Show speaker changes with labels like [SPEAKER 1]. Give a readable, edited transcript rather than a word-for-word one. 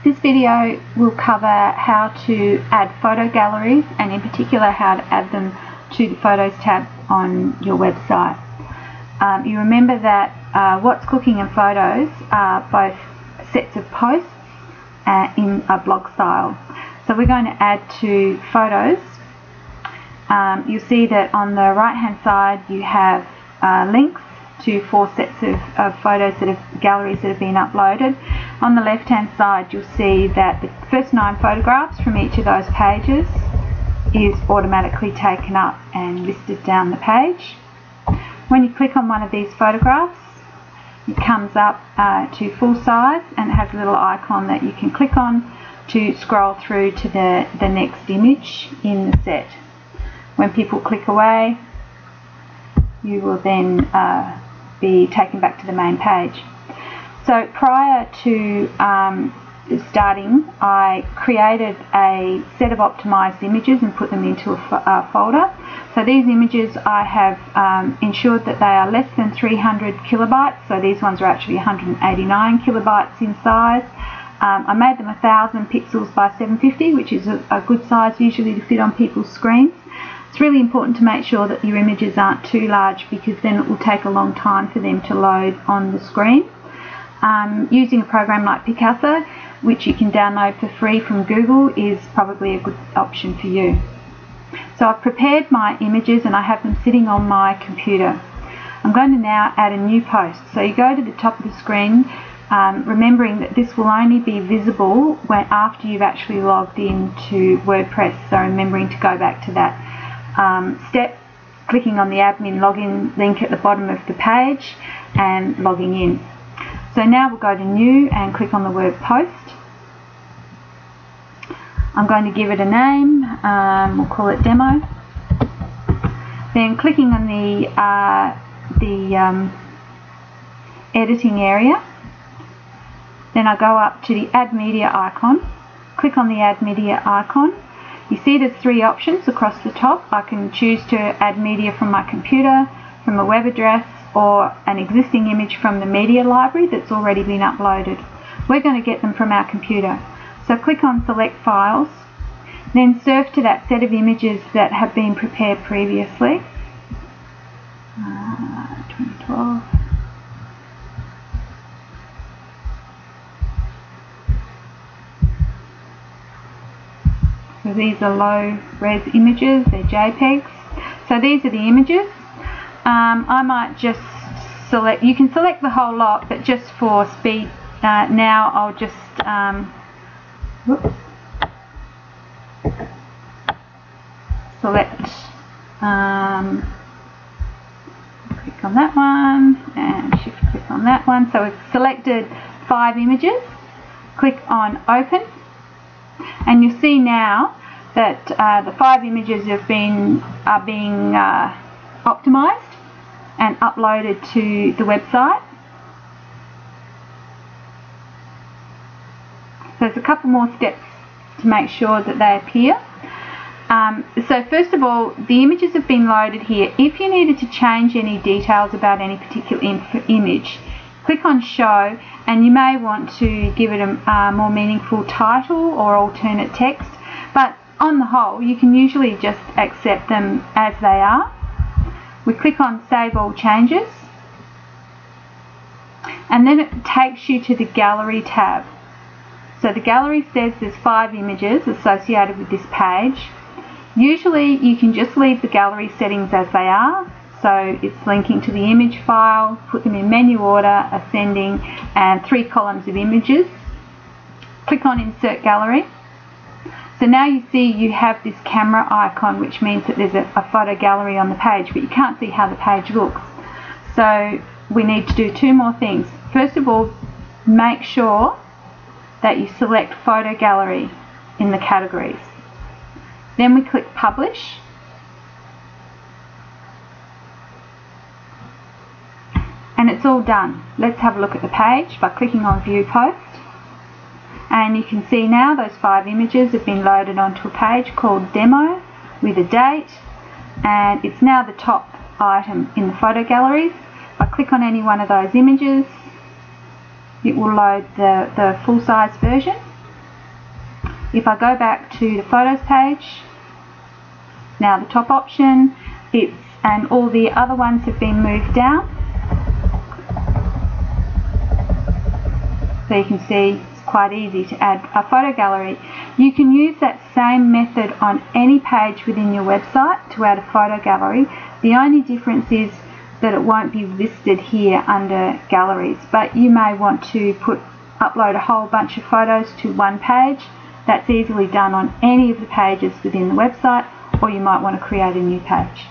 [SPEAKER 1] This video will cover how to add photo galleries, and in particular how to add them to the Photos tab on your website. You remember that What's Cooking and Photos are both sets of posts in a blog style. So we're going to add to photos. You'll see that on the right hand side you have links to 4 sets of photos galleries that have been uploaded. On the left hand side you'll see that the first 9 photographs from each of those pages is automatically taken up and listed down the page. When you click on one of these photographs, it comes up to full size and it has a little icon that you can click on to scroll through to the next image in the set. When people click away, you will then be taken back to the main page. So prior to starting, I created a set of optimized images and put them into a folder. So these images I have ensured that they are less than 300 kilobytes, so these ones are actually 189 kilobytes in size. I made them 1000 pixels by 750, which is a good size usually to fit on people's screens. It's really important to make sure that your images aren't too large, because then it will take a long time for them to load on the screen. Using a program like Picasso, which you can download for free from Google, is probably a good option for you. So I've prepared my images and I have them sitting on my computer. I'm going to now add a new post. So you go to the top of the screen, remembering that this will only be visible after you've actually logged into WordPress. So remembering to go back to that step, clicking on the admin login link at the bottom of the page and logging in. So now we'll go to new and click on the word post. I'm going to give it a name, we'll call it demo. Then clicking on the editing area, then I go up to the add media icon, click on the add media icon. You see there's 3 options across the top. I can choose to add media from my computer, from a web address, or an existing image from the media library that's already been uploaded. We're going to get them from our computer. So click on select files, then surf to that set of images that have been prepared previously. 2012. So these are low res images, they're JPEGs. So these are the images. I might just select, you can select the whole lot, but just for speed now I'll just select, click on that one and shift click on that one. So we've selected 5 images, click on open, and you'll see now that the 5 images are being optimized and uploaded to the website. So there's a couple more steps to make sure that they appear. So first of all, the images have been loaded here. If you needed to change any details about any particular image, click on show, and you may want to give it a more meaningful title or alternate text, but on the whole you can usually just accept them as they are. We click on save all changes, and then it takes you to the gallery tab. So the gallery says there's 5 images associated with this page. Usually you can just leave the gallery settings as they are. So it's linking to the image file, put them in menu order, ascending, and 3 columns of images. Click on insert gallery. So now you see you have this camera icon, which means that there's a photo gallery on the page, but you can't see how the page looks. So we need to do 2 more things. First of all, make sure that you select photo gallery in the categories. Then we click publish. And it's all done. Let's have a look at the page by clicking on view post. And you can see now those 5 images have been loaded onto a page called demo with a date, and it's now the top item in the photo galleries. If I click on any one of those images, it will load the full size version. If I go back to the photos page, now the top option, and all the other ones have been moved down. So you can see it's quite easy to add a photo gallery. You can use that same method on any page within your website to add a photo gallery. The only difference is that it won't be listed here under galleries, but you may want to upload a whole bunch of photos to one page. That's easily done on any of the pages within the website, or you might want to create a new page.